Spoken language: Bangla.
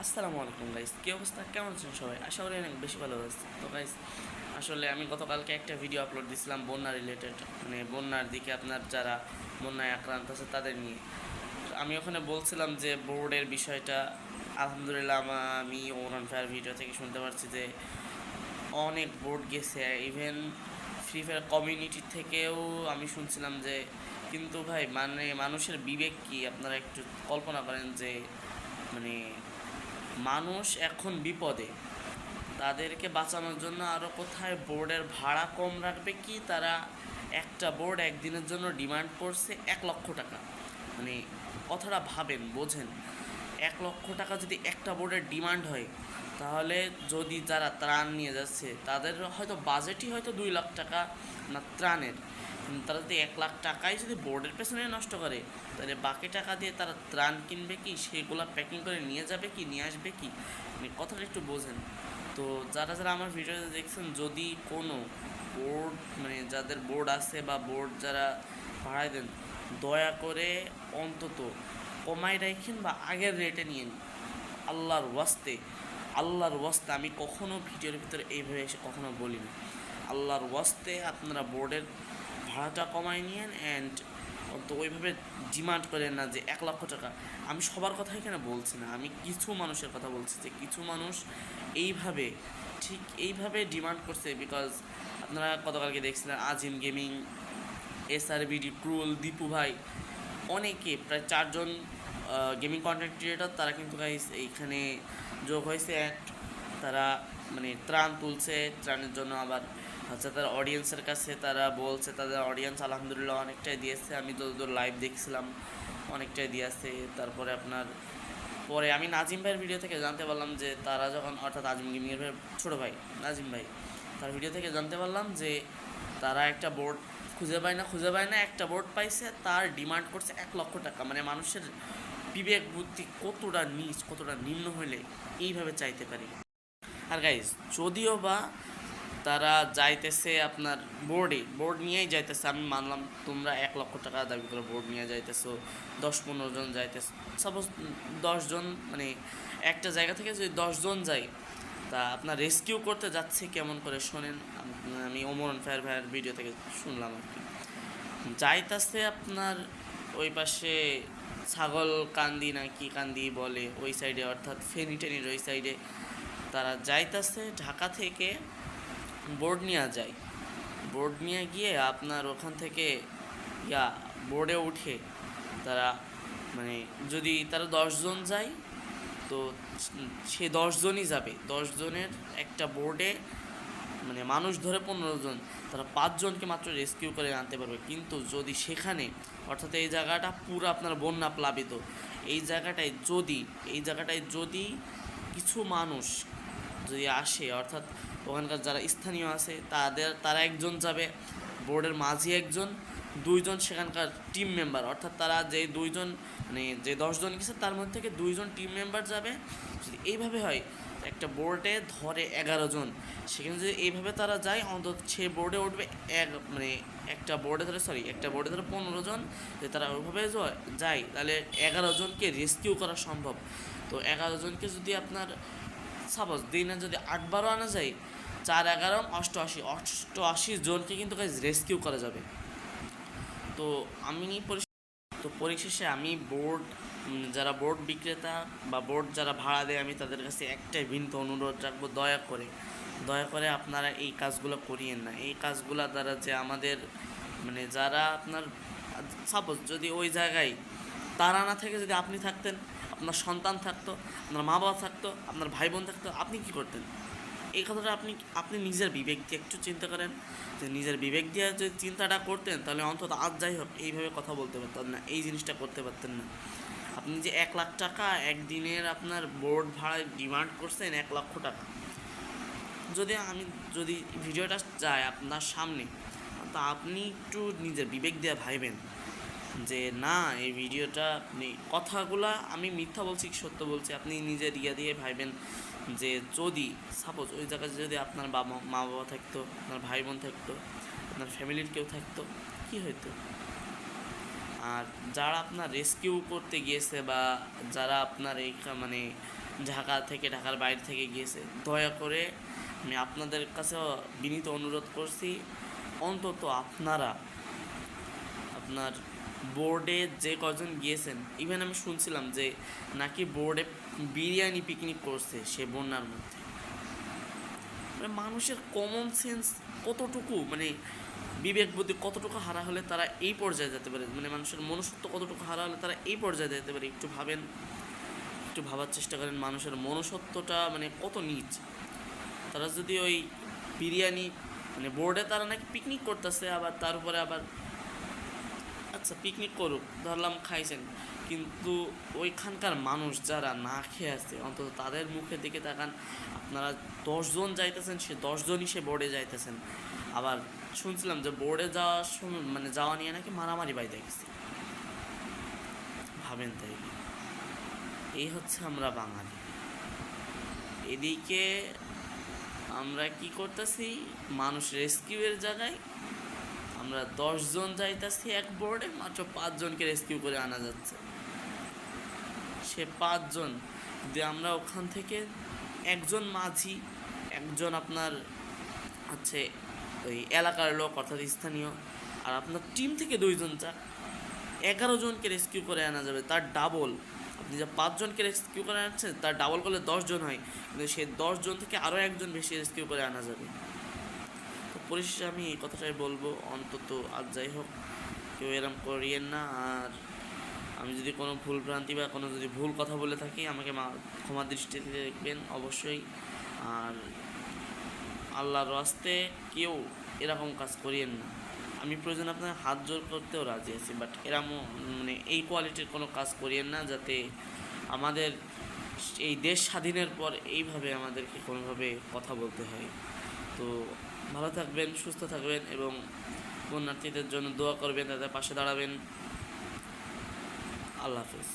আসসালামু আলাইকুম গাইস, কী অবস্থা? কেমন আছেন সবাই? আশা করি অনেক বেশি ভালো আছে। তো গাইস, আসলে আমি গতকালকে একটা ভিডিও আপলোড দিয়েছিলাম বন্যা রিলেটেড, মানে বন্যার দিকে আপনার যারা বন্যায় আক্রান্ত আছে তাদের নিয়ে। আমি ওখানে বলছিলাম যে বোর্ডের বিষয়টা, আলহামদুলিল্লাহ আমি ওরান ফায়ার ভিডিও থেকে শুনতে পারছি যে অনেক বোর্ড গেছে। ইভেন ফ্রি ফায়ার কমিউনিটি থেকেও আমি শুনছিলাম যে, কিন্তু ভাই মানে মানুষের বিবেক কি আপনারা একটু কল্পনা করেন যে মানে মানুষ এখন বিপদে, তাদেরকে বাঁচানোর জন্য আরও কোথায় বোর্ডের ভাড়া কম রাখবে কি তারা? একটা বোর্ড একদিনের জন্য ডিমান্ড করছে 1 লক্ষ টাকা। মানে কথাটা ভাবেন, বোঝেন, 1 লক্ষ টাকা যদি একটা বোর্ডের ডিমান্ড হয়, তাহলে যদি যারা ত্রাণ নিয়ে যাচ্ছে তাদের হয়তো বাজেটই হয়তো 2 লাখ টাকা না ত্রাণের, কিন্তু তারা যদি 1 লাখ টাকাই যদি বোর্ডের পেছনে নষ্ট করে, তাহলে বাকি টাকা দিয়ে তারা ত্রাণ কিনবে কি, সেগুলো প্যাকিং করে নিয়ে যাবে কি, নিয়ে আসবে কি? মানে কথাটা একটু বোঝেন। তো যারা যারা আমার ভিডিওতে দেখছেন, যদি কোনো বোর্ড মানে যাদের বোর্ড আছে বা বোর্ড যারা ভাড়ায় দেন, দয়া করে অন্তত কমাই রাখেন বা আগের রেটে নিয়ে নিন। আল্লাহর ওয়াস্তে, আল্লাহর ওয়াস্তে আমি কখনো ভিডিওর ভিতরে এইভাবে এসে কখনো বলিনি। আল্লাহর ওয়াস্তে আপনারা বোর্ডের ভাড়াটা কমাই নিয়েন, অ্যান্ড তো ওইভাবে ডিমান্ড করেন না যে 1 লক্ষ টাকা। আমি সবার কথা এখানে বলছি না, আমি কিছু মানুষের কথা বলছি যে কিছু মানুষ এইভাবে, ঠিক এইভাবে ডিমান্ড করছে। বিকজ আপনারা গতকালকে দেখছিলেন আজিম গেমিং, SRBD, ক্রুল, দীপু ভাই, অনেকে প্রায় 4 জন গেমিং কন্টেন্ট ক্রিয়েটর, তারা কিন্তু গাইস এইখানে যোগ হয়েছে। তারা মানে ত্রাণ তুলছে, ত্রাণের জন্য আবার হচ্ছে তার অডিয়েন্সের কাছে তারা বলছে, তাদের অডিয়েন্স আলহামদুলিল্লাহ অনেকটাই দিয়েছে। আমি যতদূর লাইভ দেখছিলাম অনেকটাই দিয়েছে। তারপরে আপনার পরে আমি নাজিম ভাইয়ের ভিডিও থেকে জানতে পারলাম যে তারা যখন, অর্থাৎ আজিম গেমিংয়ের ভাই ছোটো ভাই নাজিম ভাই, তার ভিডিও থেকে জানতে পারলাম যে তারা একটা বোর্ড খুঁজে পায় না একটা বোর্ড পাইছে, তার ডিমান্ড করছে 1 লক্ষ টাকা। মানে মানুষের বিবেক বুদ্ধি কতটা নিচ, কতটা নিম্ন হলে এইভাবে চাইতে পারি। আর গাইজ, যদিও বা তারা যাইতেছে আপনার বোর্ড নিয়েই যাইতেছে, আমি মানলাম তোমরা 1 লক্ষ টাকা দাবি করে বোর্ড নিয়ে যাইতেছো, 10-15 জন যাইতেছে, সাপোজ 10 জন, মানে একটা জায়গা থেকে যদি 10 জন যায়, তা আপনার রেস্কিউ করতে যাচ্ছে কেমন করে শোনেন। আমি ওমরন ফায়ার ভাইয়ের ভিডিও থেকে শুনলাম আর কি। যাইতাছে আপনার ওই পাশে ছাগল কান্দি না কি কান্দি বলে ওই সাইডে, অর্থাৎ ফেনী টেনির ওই সাইডে তারা যাইতাছে। ঢাকা থেকে বোর্ড নিয়ে যায়, বোর্ড নিয়ে গিয়ে আপনার ওখান থেকে বোর্ডে উঠে তারা, মানে যদি তারা 10 জন যায়, তো সে 10 জনই যাবে, 10 জনের একটা বোর্ডে মানে মানুষ ধরে 15 জন, তারা 5 জনকে মাত্র রেস্কিউ করে আনতে পারবে। কিন্তু যদি সেখানে, অর্থাৎ এই জায়গাটা পুরো আপনার বন্যা প্লাবিত, এই জায়গাটায় যদি কিছু মানুষ যদি আসে, অর্থাৎ ওখানকার যারা স্থানীয় আছে তারা একজন যাবে, বোর্ডের মাঝি একজন, 2 জন সেখানকার টিম মেম্বার, অর্থাৎ তারা যে 2 জন, মানে যে 10 জন গেছে তার মধ্যে থেকে 2 জন টিম মেম্বার যাবে। যদি এইভাবে হয়, একটা বোর্ডে ধরে 11 জন, সেখানে যদি এইভাবে তারা যায়, অন্তত সে বোর্ডে উঠবে মানে একটা বোর্ডে ধরে 15 জন, যদি তারা ওইভাবে যায়, তাহলে 11 জনকে রেস্কিউ করা সম্ভব। তো 11 জনকে যদি আপনার সাপোজ দিনে যদি 8-12 আনা যায়, 4-11-88 জনকে কিন্তু রেস্কিউ করা যাবে। তো আমি পরিশেষে আমি যারা বোর্ড বিক্রেতা বা বোর্ড যারা ভাড়া দেয়, আমি তাদের কাছে একটাই বিনীত অনুরোধ রাখবো, দয়া করে আপনারা এই কাজগুলো করিয়েন না। এই কাজগুলো দ্বারা যে আমাদের, মানে যারা আপনার, সাপোজ যদি ওই জায়গায় তারা না থেকে যদি আপনি থাকতেন, আপনার সন্তান থাকতো, আপনার মা বাবা থাকতো, আপনার ভাই বোন থাকতো, আপনি কি করতেন? এই কথাটা আপনি নিজের বিবেক দিয়ে একটু চিন্তা করেন, যে নিজের বিবেক দিয়ে যদি চিন্তাটা করতেন, তাহলে অন্তত আজ যাই হোক এইভাবে কথা বলতে পারতেন না, এই জিনিসটা করতে পারতেন না। আপনি যে 1 লাখ টাকা একদিনের আপনার বোর্ড ভাড়ায় ডিমান্ড করছেন, 1 লক্ষ টাকা, যদি ভিডিওটা যায় আপনার সামনে, তা আপনি একটু নিজের বিবেক দিয়ে ভাইবেন যে না, এই ভিডিওটা কথাগুলা আমি মিথ্যা বলছি কি সত্য বলছি, আপনি নিজের দিয়ে ভাইবেন যে যদি সাপোজ ওই জায়গায় যদি আপনার মা বাবা থাকতো, আপনার ভাই বোন থাকতো, আপনার ফ্যামিলির কেউ থাকতো, কি হইতো? আর যারা আপনার রেস্কিউ করতে গিয়েছে বা যারা আপনার এই মানে ঢাকা থেকে, ঢাকার বাইরে থেকে গিয়েছে। দয়া করে আমি আপনাদের কাছেও বিনীত অনুরোধ করছি, অন্তত আপনারা আপনার বোর্ডে যে কজন গিয়েছেন, ইভেন আমি শুনছিলাম যে নাকি বোর্ডে বিরিয়ানি পিকনিক করছে সে বন্যার মধ্যে। মানে মানুষের কমন সেন্স কতটুকু, মানে বিবেক বুদ্ধি কতটুকু হারা হলে তারা এই পর্যায়ে যেতে পারে, মানে মানুষের মনুষ্যত্ব কতটুকু হারা হলে তারা এই পর্যায়ে যেতে পারে। একটু ভাবেন, একটু ভাবার চেষ্টা করেন মানুষের মনুষ্যত্বটা মানে কত নীচ। তারা যদি ওই বিরিয়ানি, মানে বোর্ডে তারা নাকি পিকনিক করতেছে, আবার তার উপরে আবার আচ্ছা পিকনিক করুক, ধরলাম খাইছেন, কিন্তু ওইখানকার মানুষ যারা না খেয়ে আছে অন্তত তাদের মুখের দিকে তাকান। আপনারা 10 জন যাইতেছেন, সে 10 জনই সে বোর্ডে যাইতেছেন। আবার শুনছিলাম যে বোর্ডে যাওয়ার সময় মানে যাওয়া নিয়ে নাকি মারামারি বাইতে গেছে। ভাবেন তাই, এই হচ্ছে আমরা বাঙালি। এদিকে আমরা কি করতেছি, মানুষ রেস্কিউয়ের জায়গায় আমরা 10 জন যাইতেছি এক বোর্ডে, মাত্র 5 জনকে রেস্কিউ করে আনা যাচ্ছে। সে 5 জন যদি আমরা ওখান থেকে একজন মাঝি, একজন আপনার হচ্ছে ওই এলাকার লোক অর্থাৎ স্থানীয়, আর আপনার টিম থেকে 2 জন যাক, 11 জনকে রেস্কিউ করে আনা যাবে। তার ডাবল, আপনি যা 5 জনকে রেস্কিউ করে আনছেন তার ডাবল করলে 10 জন হয়, কিন্তু সে 10 জন থেকে আরও একজন বেশি রেস্কিউ করে আনা যাবে। তো পরিশেষে আমি এই কথাটাই বলবো, অন্তত আজ যাই হোক কেউ এরম করিয়েন না। আর আমি যদি কোনো ভুল ভ্রান্তি বা কোনো যদি ভুল কথা বলে থাকি আমাকে ক্ষমা দৃষ্টিতে দেখবেন অবশ্যই। আর আল্লাহর রাস্তে কেউ এরকম কাজ করিয়েন না। আমি প্রয়োজন আপনার হাত জোর করতেও রাজি আছি, বাট এরকম মানে এই কোয়ালিটির কোনো কাজ করিয়েন না, যাতে আমাদের এই দেশ স্বাধীনের পর এইভাবে আমাদেরকে কোনোভাবে কথা বলতে হয়। তো ভালো থাকবেন, সুস্থ থাকবেন এবং বন্যার্থীদের জন্য দোয়া করবেন, তাদের পাশে দাঁড়াবেন। আল্লাহ হাফেজ।